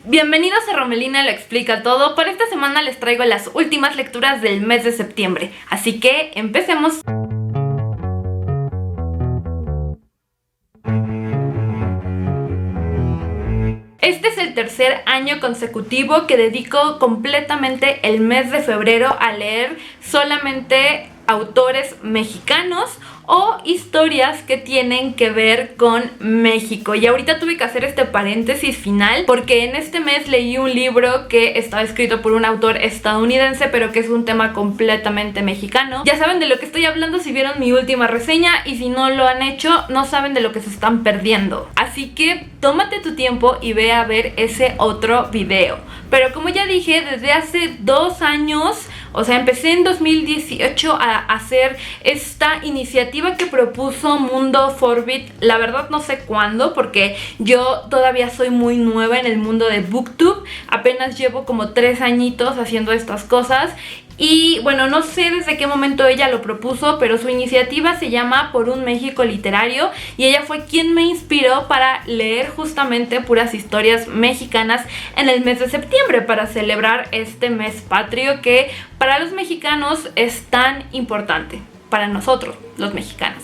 Bienvenidos a Romelina lo explica todo. Por esta semana les traigo las últimas lecturas del mes de septiembre, así que empecemos. Este es el tercer año consecutivo que dedico completamente el mes de febrero a leer solamente autores mexicanos o historias que tienen que ver con México. Y ahorita tuve que hacer este paréntesis final porque en este mes leí un libro que estaba escrito por un autor estadounidense, pero que es un tema completamente mexicano. Ya saben de lo que estoy hablando si vieron mi última reseña, y si no lo han hecho, no saben de lo que se están perdiendo. Así que tómate tu tiempo y ve a ver ese otro video. Pero como ya dije, desde hace 2 años, o sea, empecé en 2018 a hacer esta iniciativa que propuso Mundo Forbit. La verdad no sé cuándo, porque yo todavía soy muy nueva en el mundo de BookTube. Apenas llevo como 3 añitos haciendo estas cosas. Y bueno, no sé desde qué momento ella lo propuso, pero su iniciativa se llama Por un México Literario, y ella fue quien me inspiró para leer justamente puras historias mexicanas en el mes de septiembre, para celebrar este mes patrio que para los mexicanos es tan importante, para nosotros los mexicanos.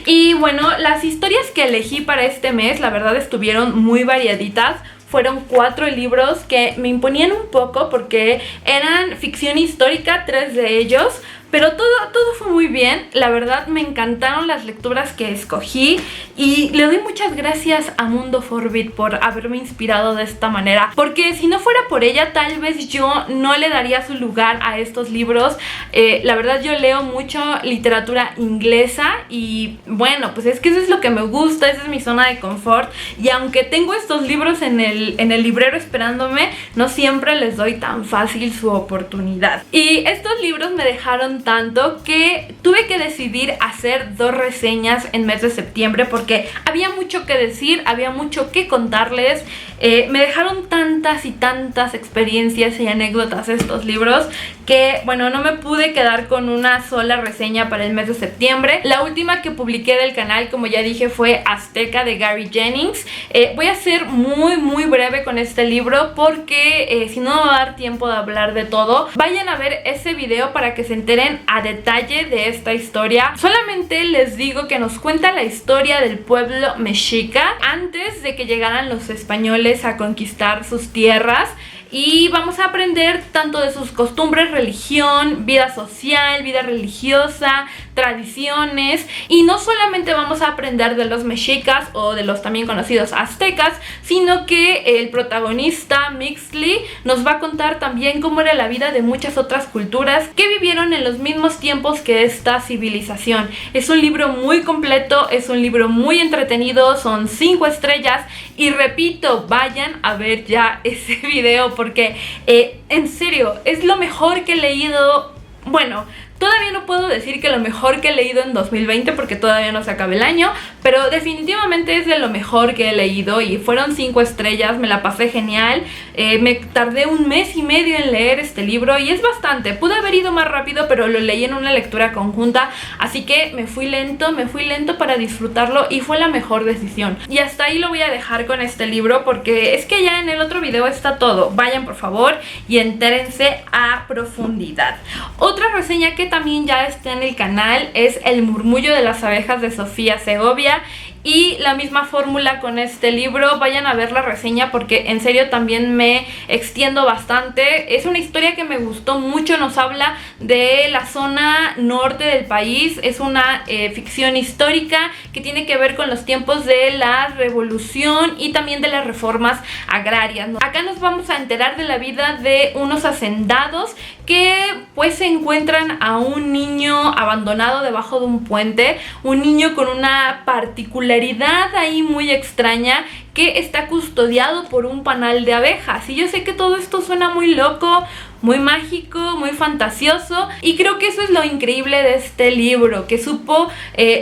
Y bueno, las historias que elegí para este mes, la verdad, estuvieron muy variaditas. Fueron 4 libros que me imponían un poco porque eran ficción histórica, 3 de ellos, pero todo fue muy bien. La verdad me encantaron las lecturas que escogí y le doy muchas gracias a Mundo Forbit por haberme inspirado de esta manera, porque si no fuera por ella tal vez yo no le daría su lugar a estos libros. La verdad yo leo mucho literatura inglesa y bueno, pues es que eso es lo que me gusta, esa es mi zona de confort, y aunque tengo estos libros en el librero esperándome, no siempre les doy tan fácil su oportunidad. Y estos libros me dejaron tanto que tuve que decidir hacer 2 reseñas en mes de septiembre porque había mucho que decir, había mucho que contarles. Me dejaron tantas y tantas experiencias y anécdotas estos libros que bueno, no me pude quedar con una sola reseña para el mes de septiembre. La última que publiqué del canal, como ya dije, fue Azteca de Gary Jennings. Voy a ser muy breve con este libro porque si no me va a dar tiempo de hablar de todo. Vayan a ver ese video para que se enteren a detalle de esta historia. Solamente les digo que nos cuenta la historia del pueblo mexica antes de que llegaran los españoles a conquistar sus tierras. Y vamos a aprender tanto de sus costumbres, religión, vida social, vida religiosa, tradiciones. Y no solamente vamos a aprender de los mexicas o de los también conocidos aztecas, sino que el protagonista Mixley nos va a contar también cómo era la vida de muchas otras culturas que vivieron en los mismos tiempos que esta civilización. Es un libro muy completo, es un libro muy entretenido, son 5 estrellas. Y repito, vayan a ver ya ese video porque en serio, es lo mejor que he leído. Bueno, todavía no puedo decir que lo mejor que he leído en 2020 porque todavía no se acaba el año, pero definitivamente es de lo mejor que he leído y fueron 5 estrellas, me la pasé genial. Me tardé 1 mes y medio en leer este libro y es bastante. Pude haber ido más rápido, pero lo leí en una lectura conjunta, así que me fui lento para disfrutarlo y fue la mejor decisión. Y hasta ahí lo voy a dejar con este libro porque es que ya en el otro video está todo. Vayan por favor y entérense a profundidad. Otra reseña que también ya está en el canal es El murmullo de las abejas de Sofía Segovia. Y la misma fórmula con este libro. Vayan a ver la reseña porque en serio también me extiendo bastante. Es una historia que me gustó mucho. Nos habla de la zona norte del país. Es una ficción histórica que tiene que ver con los tiempos de la revolución y también de las reformas agrarias, ¿no? Acá nos vamos a enterar de la vida de unos hacendados que pues se encuentran a un niño abandonado debajo de un puente. Un niño con una particularidad ahí muy extraña, que está custodiado por un panal de abejas. Y yo sé que todo esto suena muy loco, muy mágico, muy fantasioso, y creo que eso es lo increíble de este libro, que supo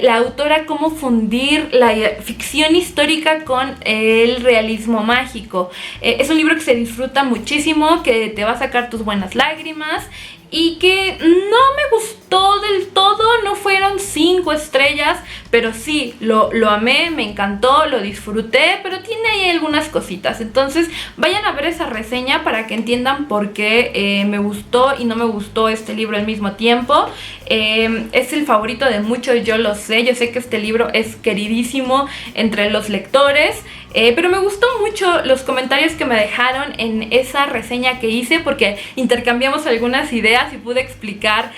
la autora cómo fundir la ficción histórica con el realismo mágico. Es un libro que se disfruta muchísimo, que te va a sacar tus buenas lágrimas y que no me gustó del todo, no fueron 5 estrellas, pero sí, lo amé, me encantó, lo disfruté, pero tiene ahí algunas cositas. Entonces vayan a ver esa reseña para que entiendan por qué me gustó y no me gustó este libro al mismo tiempo. Es el favorito de muchos, yo lo sé, yo sé que este libro es queridísimo entre los lectores. Pero me gustó mucho los comentarios que me dejaron en esa reseña que hice, porque intercambiamos algunas ideas y pude explicar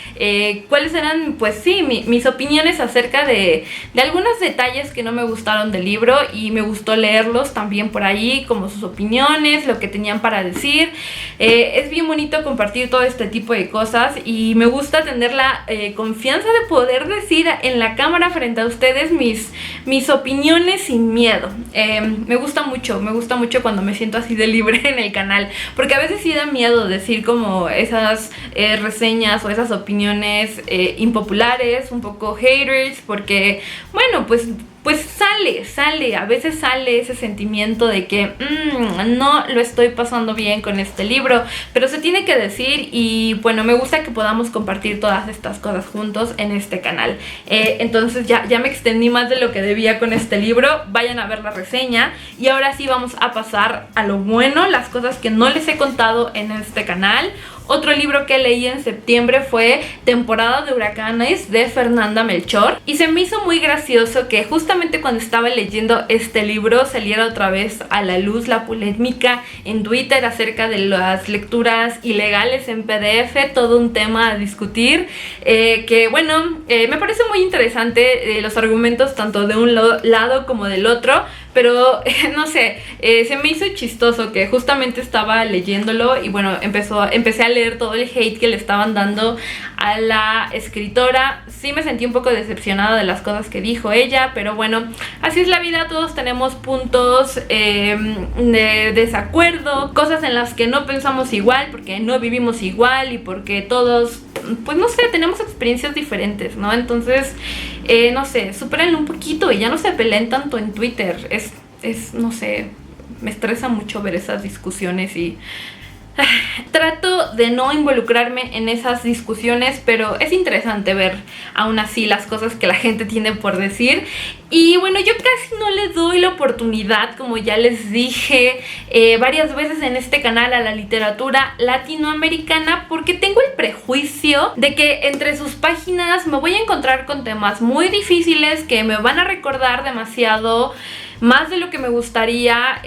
cuáles eran, pues sí, mis opiniones acerca de algunos detalles que no me gustaron del libro, y me gustó leerlos también por ahí, como sus opiniones, lo que tenían para decir. Es bien bonito compartir todo este tipo de cosas, y me gusta tener la confianza de poder decir en la cámara frente a ustedes mis opiniones sin miedo. Me gusta mucho cuando me siento así de libre en el canal, porque a veces sí da miedo decir como esas reseñas o esas opiniones impopulares, un poco haters, porque bueno, pues a veces sale ese sentimiento de que no lo estoy pasando bien con este libro, pero se tiene que decir, y bueno, me gusta que podamos compartir todas estas cosas juntos en este canal. Entonces ya me extendí más de lo que debía con este libro. Vayan a ver la reseña, y ahora sí vamos a pasar a lo bueno, las cosas que no les he contado en este canal. Otro libro que leí en septiembre fue Temporada de Huracanes, de Fernanda Melchor, y se me hizo muy gracioso que justamente cuando estaba leyendo este libro saliera otra vez a la luz la polémica en Twitter acerca de las lecturas ilegales en PDF, todo un tema a discutir, que bueno, me parece muy interesante los argumentos tanto de un lado como del otro, pero no sé, se me hizo chistoso que justamente estaba leyéndolo y bueno, empecé a leer todo el hate que le estaban dando a la escritora. Sí me sentí un poco decepcionada de las cosas que dijo ella, pero bueno, así es la vida, todos tenemos puntos de desacuerdo, cosas en las que no pensamos igual, porque no vivimos igual y porque todos, pues no sé, tenemos experiencias diferentes, ¿no? Entonces, no sé, supérenlo un poquito y ya no se peleen tanto en Twitter. No sé, me estresa mucho ver esas discusiones y trato de no involucrarme en esas discusiones, pero es interesante ver aún así las cosas que la gente tiene por decir. Y bueno, yo casi no le doy la oportunidad, como ya les dije varias veces en este canal, a la literatura latinoamericana, porque tengo el prejuicio de que entre sus páginas me voy a encontrar con temas muy difíciles que me van a recordar demasiado, más de lo que me gustaría,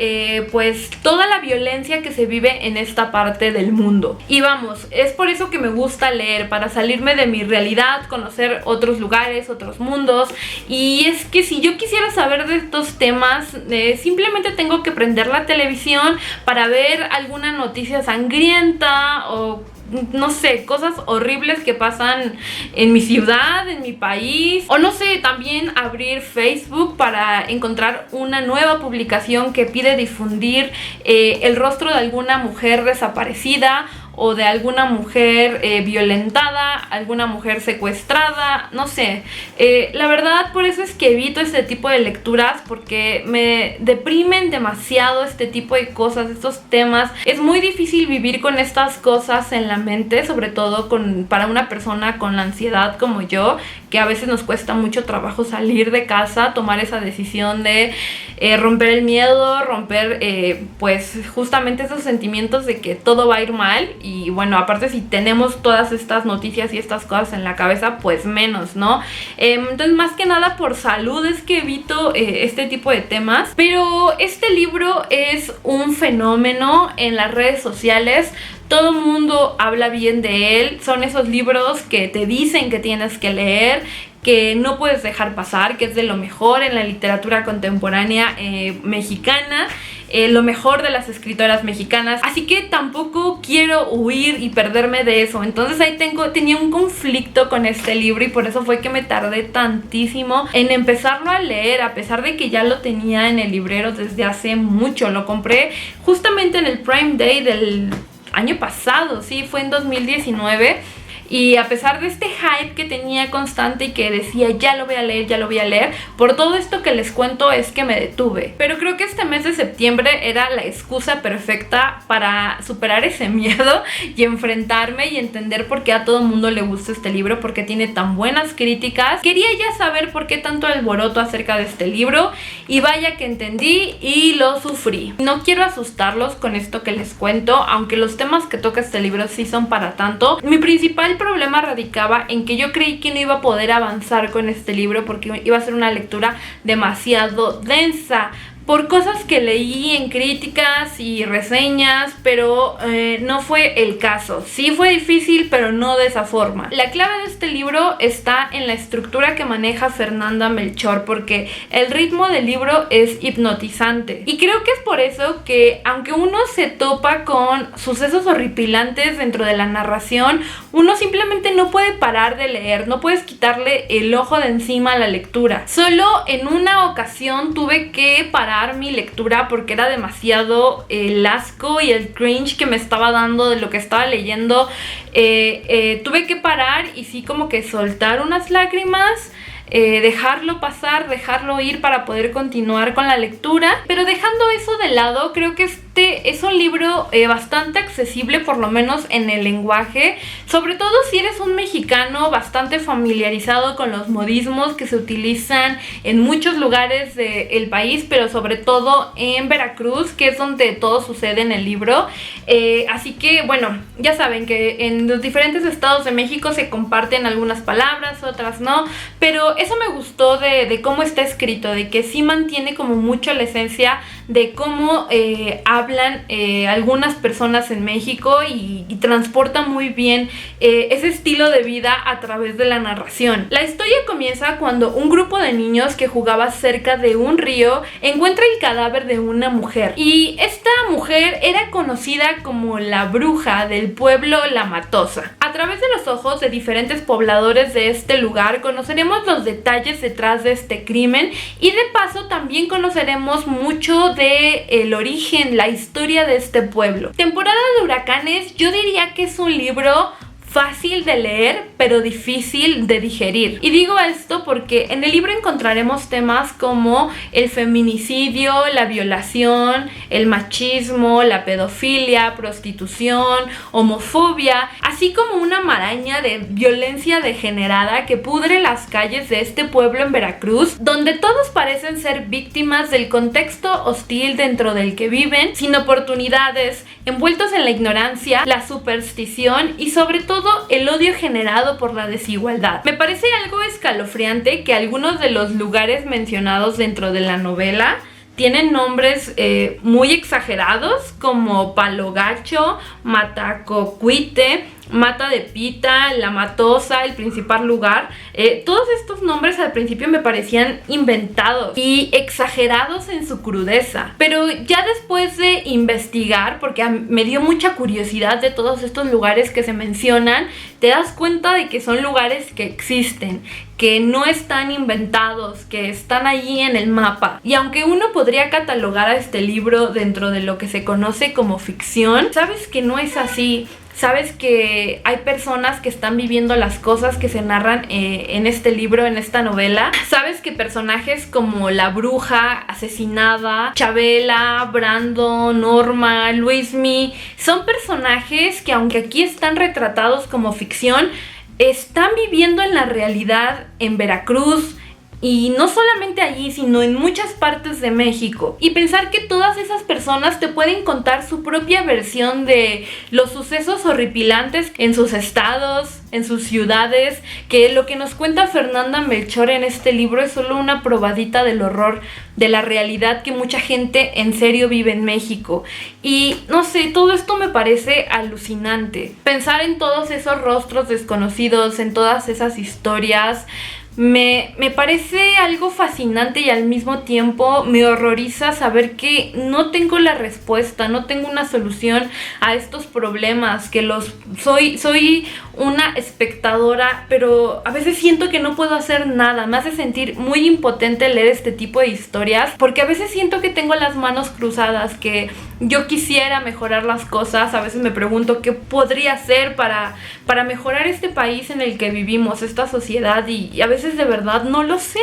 pues toda la violencia que se vive en esta parte del mundo. Y vamos, es por eso que me gusta leer, para salirme de mi realidad, conocer otros lugares, otros mundos. Y es que si yo quisiera saber de estos temas, simplemente tengo que prender la televisión para ver alguna noticia sangrienta o no sé, cosas horribles que pasan en mi ciudad, en mi país, o no sé, también abrir Facebook para encontrar una nueva publicación que pide difundir el rostro de alguna mujer desaparecida o de alguna mujer violentada, alguna mujer secuestrada, no sé. La verdad, por eso es que evito este tipo de lecturas, porque me deprimen demasiado este tipo de cosas, estos temas. Es muy difícil vivir con estas cosas en la mente, sobre todo para una persona con ansiedad como yo, que a veces nos cuesta mucho trabajo salir de casa, tomar esa decisión de romper el miedo, romper pues justamente esos sentimientos de que todo va a ir mal. Y bueno, aparte si tenemos todas estas noticias y estas cosas en la cabeza, pues menos, ¿no? Entonces, más que nada por salud es que evito este tipo de temas. Pero este libro es un fenómeno en las redes sociales. Todo el mundo habla bien de él. Son esos libros que te dicen que tienes que leer, que no puedes dejar pasar, que es de lo mejor en la literatura contemporánea mexicana, lo mejor de las escritoras mexicanas. Así que tampoco quiero huir y perderme de eso. Entonces ahí tenía un conflicto con este libro, y por eso fue que me tardé tantísimo en empezarlo a leer, a pesar de que ya lo tenía en el librero desde hace mucho. Lo compré justamente en el Prime Day del año pasado, sí, fue en 2019. y a pesar de este hype que tenía constante y que decía ya lo voy a leer, ya lo voy a leer, por todo esto que les cuento es que me detuve. Pero creo que este mes de septiembre era la excusa perfecta para superar ese miedo y enfrentarme y entender por qué a todo mundo le gusta este libro, porque tiene tan buenas críticas. Quería ya saber por qué tanto alboroto acerca de este libro y vaya que entendí y lo sufrí. No quiero asustarlos con esto que les cuento, aunque los temas que toca este libro sí son para tanto. Mi principal problema radicaba en que yo creí que no iba a poder avanzar con este libro porque iba a ser una lectura demasiado densa por cosas que leí en críticas y reseñas, pero no fue el caso. Sí fue difícil, pero no de esa forma. La clave de este libro está en la estructura que maneja Fernanda Melchor, porque el ritmo del libro es hipnotizante. Y creo que es por eso que, aunque uno se topa con sucesos horripilantes dentro de la narración, uno simplemente no puede parar de leer, no puedes quitarle el ojo de encima a la lectura. Solo en una ocasión tuve que parar mi lectura porque era demasiado el asco y el cringe que me estaba dando de lo que estaba leyendo. Tuve que parar y sí como que soltar unas lágrimas, dejarlo pasar, dejarlo ir para poder continuar con la lectura. Pero dejando eso de lado, creo que este es un libro bastante accesible, por lo menos en el lenguaje, sobre todo si eres un mexicano bastante familiarizado con los modismos que se utilizan en muchos lugares del país, pero sobre todo en Veracruz, que es donde todo sucede en el libro. Así que bueno, ya saben que en los diferentes estados de México se comparten algunas palabras, otras no, pero eso me gustó de cómo está escrito, de que sí mantiene como mucho la esencia de cómo hablan algunas personas en México y transporta muy bien ese estilo de vida a través de la narración. La historia comienza cuando un grupo de niños que jugaba cerca de un río encuentra el cadáver de una mujer, y esta mujer era conocida como la bruja del pueblo La Matosa. A través de los ojos de diferentes pobladores de este lugar conoceremos los detalles detrás de este crimen y de paso también conoceremos mucho de el origen, la historia de este pueblo. Temporada de huracanes, yo diría que es un libro fácil de leer, pero difícil de digerir. Y digo esto porque en el libro encontraremos temas como el feminicidio, la violación, el machismo, la pedofilia, prostitución, homofobia, así como una maraña de violencia degenerada que pudre las calles de este pueblo en Veracruz, donde todos parecen ser víctimas del contexto hostil dentro del que viven, sin oportunidades, envueltos en la ignorancia, la superstición y sobre todo el odio generado por la desigualdad. Me parece algo escalofriante que algunos de los lugares mencionados dentro de la novela tienen nombres muy exagerados, como Palo Gacho, Matacocuite, Mata de Pita, La Matosa, el principal lugar. Todos estos nombres al principio me parecían inventados y exagerados en su crudeza, pero ya después de investigar, porque me dio mucha curiosidad de todos estos lugares que se mencionan, te das cuenta de que son lugares que existen, que no están inventados, que están allí en el mapa. Y aunque uno podría catalogar a este libro dentro de lo que se conoce como ficción, sabes que no es así. Sabes que hay personas que están viviendo las cosas que se narran en este libro, en esta novela. Sabes que personajes como la bruja asesinada, Chabela, Brando, Norma, Luismi, son personajes que, aunque aquí están retratados como ficción, están viviendo en la realidad en Veracruz. Y no solamente allí, sino en muchas partes de México. Y pensar que todas esas personas te pueden contar su propia versión de los sucesos horripilantes en sus estados, en sus ciudades, que lo que nos cuenta Fernanda Melchor en este libro es solo una probadita del horror, de la realidad que mucha gente en serio vive en México. Y no sé, todo esto me parece alucinante. Pensar en todos esos rostros desconocidos, en todas esas historias, me parece algo fascinante y al mismo tiempo me horroriza saber que no tengo la respuesta, no tengo una solución a estos problemas, que soy una espectadora, pero a veces siento que no puedo hacer nada. Me hace sentir muy impotente leer este tipo de historias, porque a veces siento que tengo las manos cruzadas, que yo quisiera mejorar las cosas. A veces me pregunto qué podría hacer para mejorar este país en el que vivimos, esta sociedad, y a veces de verdad no lo sé.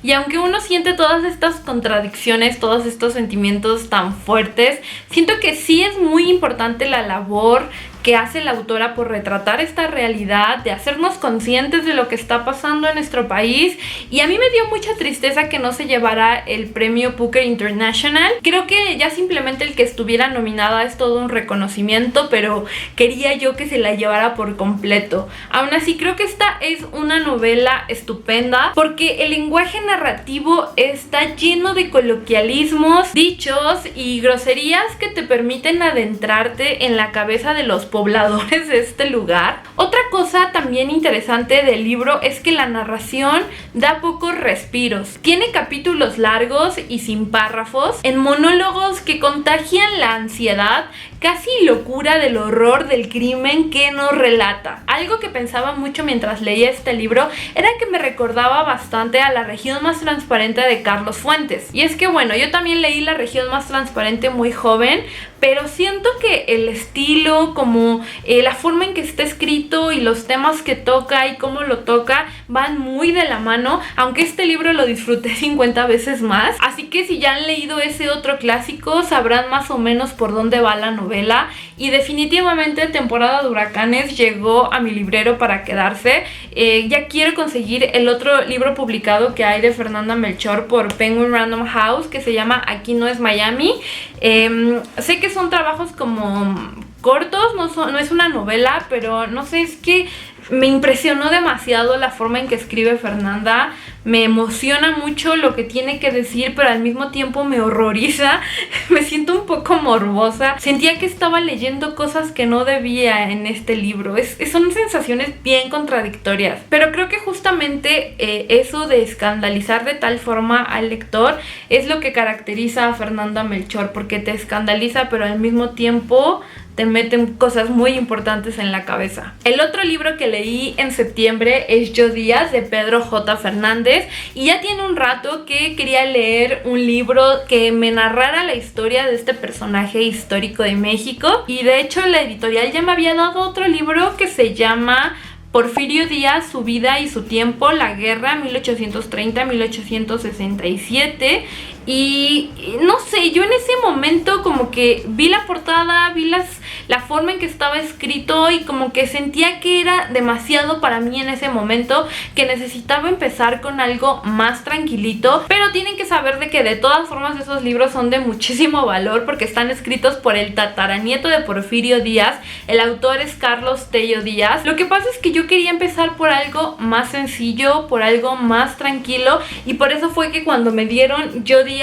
Y aunque uno siente todas estas contradicciones, todos estos sentimientos tan fuertes, siento que sí es muy importante la labor que hace la autora por retratar esta realidad, de hacernos conscientes de lo que está pasando en nuestro país. Y a mí me dio mucha tristeza que no se llevara el premio Booker International. Creo que ya simplemente el que estuviera nominada es todo un reconocimiento, pero quería yo que se la llevara por completo. Aún así, creo que esta es una novela estupenda porque el lenguaje narrativo está lleno de coloquialismos, dichos y groserías que te permiten adentrarte en la cabeza de los pobladores de este lugar. Otra cosa también interesante del libro es que la narración da pocos respiros. Tiene capítulos largos y sin párrafos, en monólogos que contagian la ansiedad, casi locura del horror del crimen que nos relata. Algo que pensaba mucho mientras leía este libro era que me recordaba bastante a La región más transparente de Carlos Fuentes. Y es que bueno, yo también leí La región más transparente muy joven, pero siento que el estilo, como la forma en que está escrito y los temas que toca y cómo lo toca van muy de la mano, aunque este libro lo disfruté 50 veces más. Así que si ya han leído ese otro clásico, sabrán más o menos por dónde va la novela. Y definitivamente Temporada de Huracanes llegó a mi librero para quedarse. Ya quiero conseguir el otro libro publicado que hay de Fernanda Melchor por Penguin Random House, que se llama Aquí no es Miami. Sé que son trabajos como cortos, no es una novela, pero no sé, es que me impresionó demasiado la forma en que escribe Fernanda. Me emociona mucho lo que tiene que decir, pero al mismo tiempo me horroriza. Me siento un poco morbosa. Sentía que estaba leyendo cosas que no debía en este libro. Son sensaciones bien contradictorias. Pero creo que justamente eso de escandalizar de tal forma al lector es lo que caracteriza a Fernanda Melchor, porque te escandaliza, pero al mismo tiempo te meten cosas muy importantes en la cabeza. El otro libro que leí en septiembre es Yo Díaz, de Pedro J. Fernández, y ya tiene un rato que quería leer un libro que me narrara la historia de este personaje histórico de México, y de hecho la editorial ya me había dado otro libro que se llama Porfirio Díaz, su vida y su tiempo, la guerra 1830-1867. Y no sé, yo en ese momento como que vi la portada, vi la forma en que estaba escrito y como que sentía que era demasiado para mí en ese momento, que necesitaba empezar con algo más tranquilito. Pero tienen que saber de que de todas formas esos libros son de muchísimo valor porque están escritos por el tataranieto de Porfirio Díaz. El autor es Carlos Tello Díaz. Lo que pasa es que yo quería empezar por algo más sencillo, por algo más tranquilo, y por eso fue que cuando me dieron Yo Díaz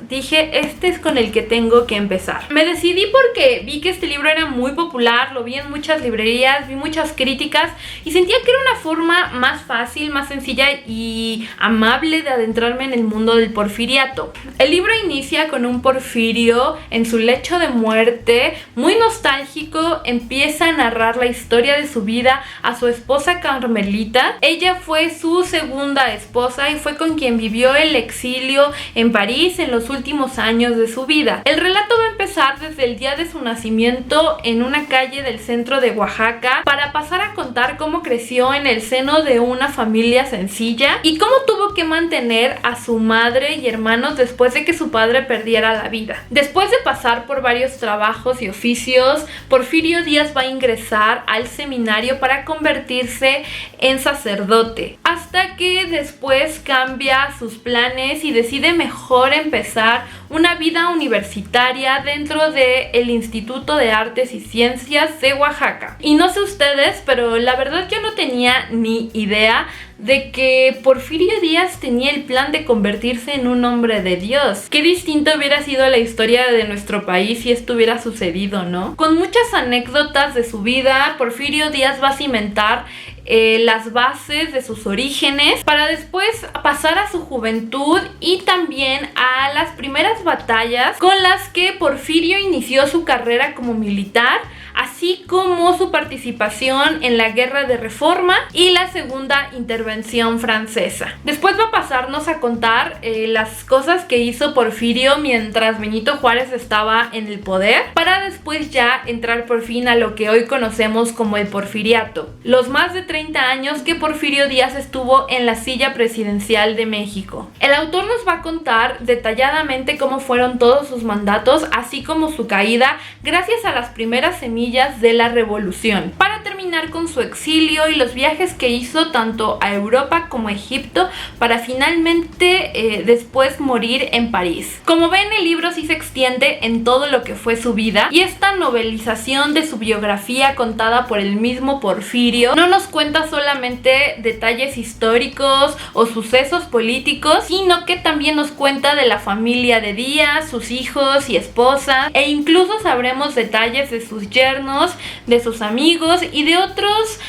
dije, este es con el que tengo que empezar. Me decidí porque vi que este libro era muy popular, lo vi en muchas librerías, vi muchas críticas y sentía que era una forma más fácil, más sencilla y amable de adentrarme en el mundo del porfiriato. El libro inicia con un Porfirio en su lecho de muerte, muy nostálgico. Empieza a narrar la historia de su vida a su esposa Carmelita. Ella fue su segunda esposa y fue con quien vivió el exilio en París en los últimos años de su vida. El relato va a empezar desde el día de su nacimiento en una calle del centro de Oaxaca, para pasar a contar cómo creció en el seno de una familia sencilla y cómo tuvo que mantener a su madre y hermanos después de que su padre perdiera la vida. Después de pasar por varios trabajos y oficios, Porfirio Díaz va a ingresar al seminario para convertirse en sacerdote, hasta que después cambia sus planes y decide mejor empezar una vida universitaria dentro del Instituto de Artes y Ciencias de Oaxaca. Y no sé ustedes, pero la verdad yo no tenía ni idea de que Porfirio Díaz tenía el plan de convertirse en un hombre de Dios. Qué distinto hubiera sido la historia de nuestro país si esto hubiera sucedido, ¿no? Con muchas anécdotas de su vida, Porfirio Díaz va a cimentar las bases de sus orígenes para después pasar a su juventud y también a las primeras batallas con las que Porfirio inició su carrera como militar, así como su participación en la Guerra de Reforma y la Segunda Intervención Francesa. Después va a pasarnos a contar las cosas que hizo Porfirio mientras Benito Juárez estaba en el poder, para después ya entrar por fin a lo que hoy conocemos como el porfiriato, los más de 30 años que Porfirio Díaz estuvo en la silla presidencial de México. El autor nos va a contar detalladamente cómo fueron todos sus mandatos, así como su caída gracias a las primeras semillas de la revolución, para terminar con su exilio y los viajes que hizo tanto a Europa como a Egipto, para finalmente después morir en París. Como ven, el libro sí se extiende en todo lo que fue su vida, y esta novelización de su biografía contada por el mismo Porfirio no nos cuenta solamente detalles históricos o sucesos políticos, sino que también nos cuenta de la familia de Díaz, sus hijos y esposas, e incluso sabremos detalles de sus yernos, de sus amigos y de otros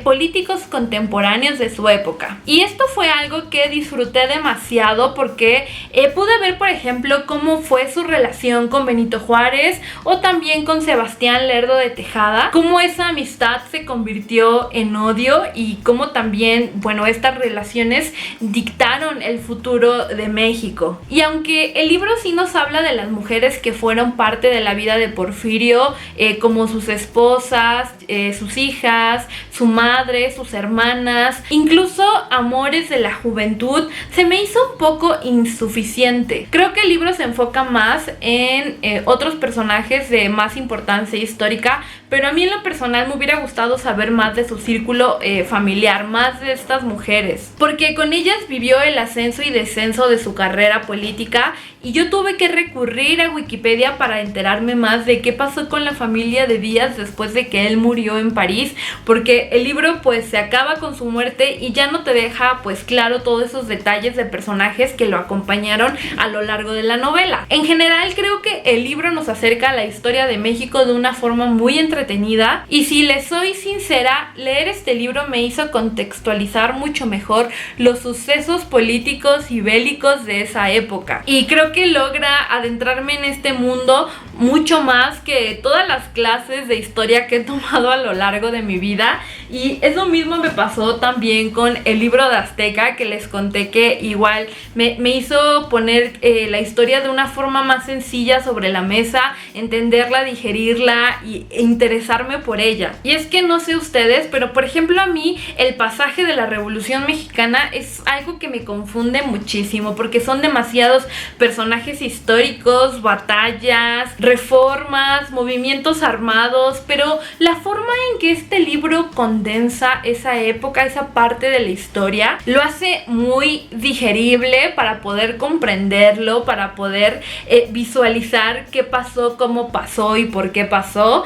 políticos contemporáneos de su época. Y esto fue algo que disfruté demasiado porque pude ver, por ejemplo, cómo fue su relación con Benito Juárez o también con Sebastián Lerdo de Tejada, cómo esa amistad se convirtió en odio y cómo también, bueno, estas relaciones dictaron el futuro de México. Y aunque el libro sí nos habla de las mujeres que fueron parte de la vida de Porfirio, como sus esposas, sus hijas, su madre, sus hermanas, incluso amores de la juventud, se me hizo un poco insuficiente. Creo que el libro se enfoca más en otros personajes de más importancia histórica, pero a mí en lo personal me hubiera gustado saber más de su círculo familiar, más de estas mujeres, porque con ellas vivió el ascenso y descenso de su carrera política, y yo tuve que recurrir a Wikipedia para enterarme más de qué pasó con la familia de Díaz después de que él murió en París, porque el libro pues se acaba con su muerte y ya no te deja pues claro todos esos detalles de personajes que lo acompañaron a lo largo de la novela. En general creo que el libro nos acerca a la historia de México de una forma muy entretenida, y si les soy sincera, leer este libro me hizo contextualizar mucho mejor los sucesos políticos y bélicos de esa época, y creo que logra adentrarme en este mundo mucho más que todas las clases de historia que he tomado a lo largo de mi vida. Y eso mismo me pasó también con el libro de Azteca, que les conté que igual me hizo poner la historia de una forma más sencilla sobre la mesa, entenderla, digerirla e interesarme por ella. Y es que no sé ustedes, pero por ejemplo a mí el pasaje de la Revolución Mexicana es algo que me confunde muchísimo, porque son demasiados personajes históricos, batallas, reformas, movimientos armados, pero la forma en que este libro condensa esa época, esa parte de la historia, lo hace muy digerible para poder comprenderlo, para poder visualizar qué pasó, cómo pasó y por qué pasó.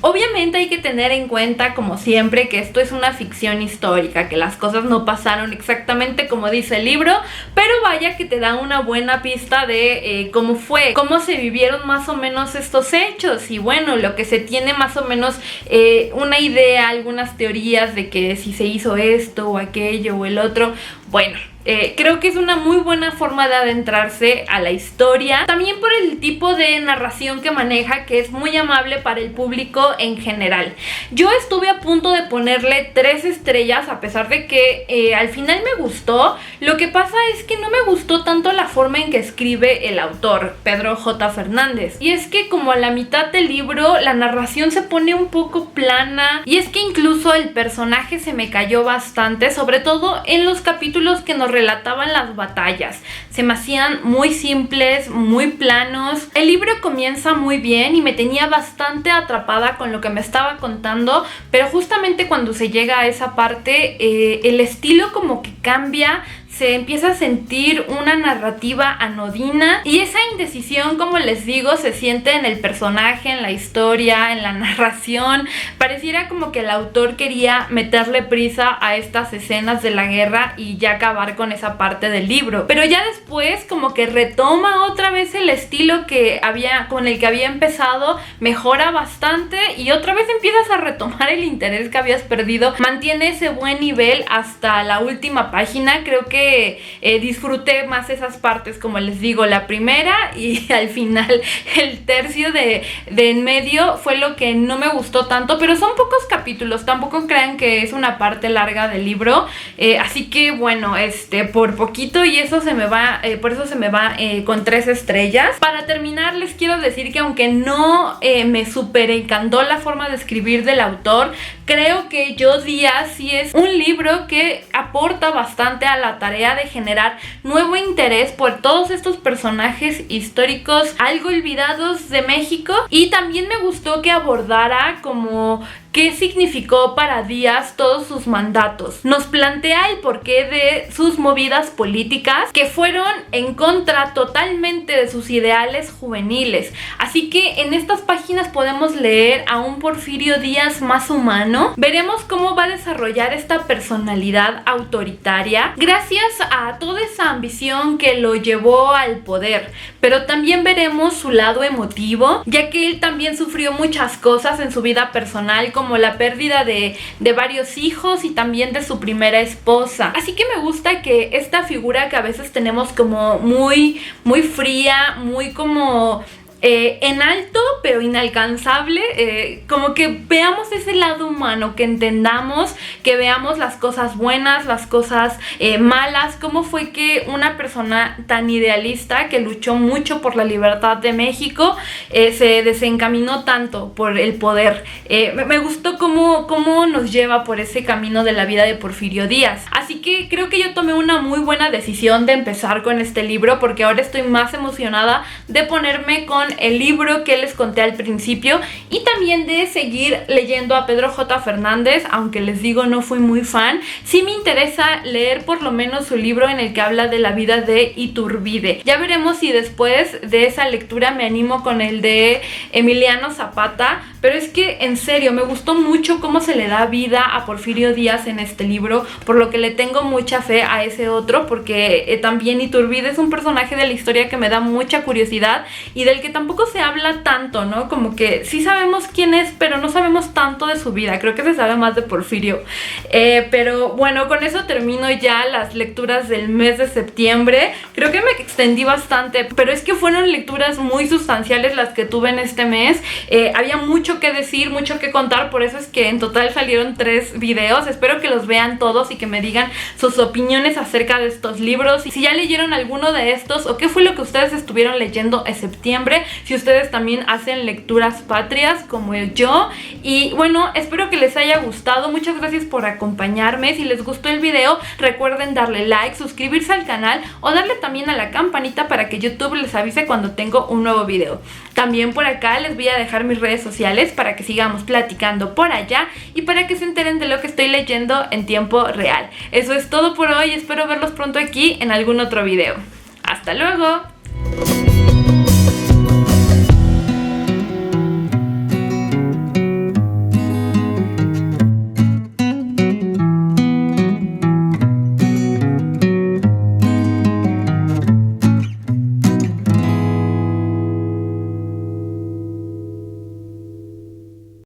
Obviamente hay que tener en cuenta, como siempre, que esto es una ficción histórica, que las cosas no pasaron exactamente como dice el libro, pero vaya que te da una buena pista de cómo fue, cómo se vivieron más o menos estos hechos, y bueno, lo que se tiene más o menos una idea, algunas teorías de que si se hizo esto o aquello o el otro. Bueno, creo que es una muy buena forma de adentrarse a la historia, también por el tipo de narración que maneja, que es muy amable para el público en general. Yo estuve a punto de ponerle 3 estrellas, a pesar de que al final me gustó. Lo que pasa es que no me gustó tanto la forma en que escribe el autor, Pedro J. Fernández, y es que como a la mitad del libro la narración se pone un poco plana, y es que incluso el personaje se me cayó bastante, sobre todo en los capítulos que nos relataban las batallas. Se me hacían muy simples, muy planos. El libro comienza muy bien y me tenía bastante atrapada con lo que me estaba contando, pero justamente cuando se llega a esa parte, el estilo como que cambia. Se empieza a sentir una narrativa anodina, y esa indecisión, como les digo, se siente en el personaje, en la historia, en la narración. Pareciera como que el autor quería meterle prisa a estas escenas de la guerra y ya acabar con esa parte del libro, pero ya después como que retoma otra vez el estilo con el que había empezado, mejora bastante y otra vez empiezas a retomar el interés que habías perdido. Mantiene ese buen nivel hasta la última página. Creo que que disfruté más esas partes, como les digo, la primera, y al final el tercio de en medio fue lo que no me gustó tanto, pero son pocos capítulos, tampoco crean que es una parte larga del libro, así que bueno, por poquito, y eso se me va, por eso se me va con 3 estrellas. Para terminar, les quiero decir que aunque no me súper encantó la forma de escribir del autor, creo que Yo Díaz sí es un libro que aporta bastante a la tarea de generar nuevo interés por todos estos personajes históricos algo olvidados de México, y también me gustó que abordara como qué significó para Díaz todos sus mandatos. Nos plantea el porqué de sus movidas políticas que fueron en contra totalmente de sus ideales juveniles. Así que en estas páginas podemos leer a un Porfirio Díaz más humano. Veremos cómo va a desarrollar esta personalidad autoritaria gracias a toda esa ambición que lo llevó al poder. Pero también veremos su lado emotivo, ya que él también sufrió muchas cosas en su vida personal, como la pérdida de varios hijos y también de su primera esposa. Así que me gusta que esta figura que a veces tenemos como muy fría, muy como en alto pero inalcanzable, como que veamos ese lado humano, que entendamos, que veamos las cosas buenas, las cosas malas, cómo fue que una persona tan idealista que luchó mucho por la libertad de México se desencaminó tanto por el poder. Me gustó cómo nos lleva por ese camino de la vida de Porfirio Díaz. Así que creo que yo tomé una muy buena decisión de empezar con este libro, porque ahora estoy más emocionada de ponerme con el libro que les conté al principio, y también de seguir leyendo a Pedro J. Fernández, aunque les digo no fui muy fan. Sí me interesa leer por lo menos su libro en el que habla de la vida de Iturbide. Ya veremos si después de esa lectura me animo con el de Emiliano Zapata, pero es que en serio me gustó mucho cómo se le da vida a Porfirio Díaz en este libro, por lo que le tengo mucha fe a ese otro, porque también Iturbide es un personaje de la historia que me da mucha curiosidad y del que tampoco se habla tanto, ¿no? Como que sí sabemos quién es, pero no sabemos tanto de su vida. Creo que se sabe más de Porfirio. Pero bueno, con eso termino ya las lecturas del mes de septiembre. Creo que me extendí bastante, pero es que fueron lecturas muy sustanciales las que tuve en este mes. Había mucho que decir, mucho que contar, por eso es que en total salieron 3 videos. Espero que los vean todos y que me digan sus opiniones acerca de estos libros, y si ya leyeron alguno de estos o qué fue lo que ustedes estuvieron leyendo en septiembre, si ustedes también hacen lecturas patrias como yo. Y bueno, espero que les haya gustado. Muchas gracias por acompañarme. Si les gustó el video, recuerden darle like, suscribirse al canal o darle también a la campanita para que YouTube les avise cuando tengo un nuevo video. También por acá les voy a dejar mis redes sociales para que sigamos platicando por allá y para que se enteren de lo que estoy leyendo en tiempo real. Eso es todo por hoy. Espero verlos pronto aquí en algún otro video. ¡Hasta luego!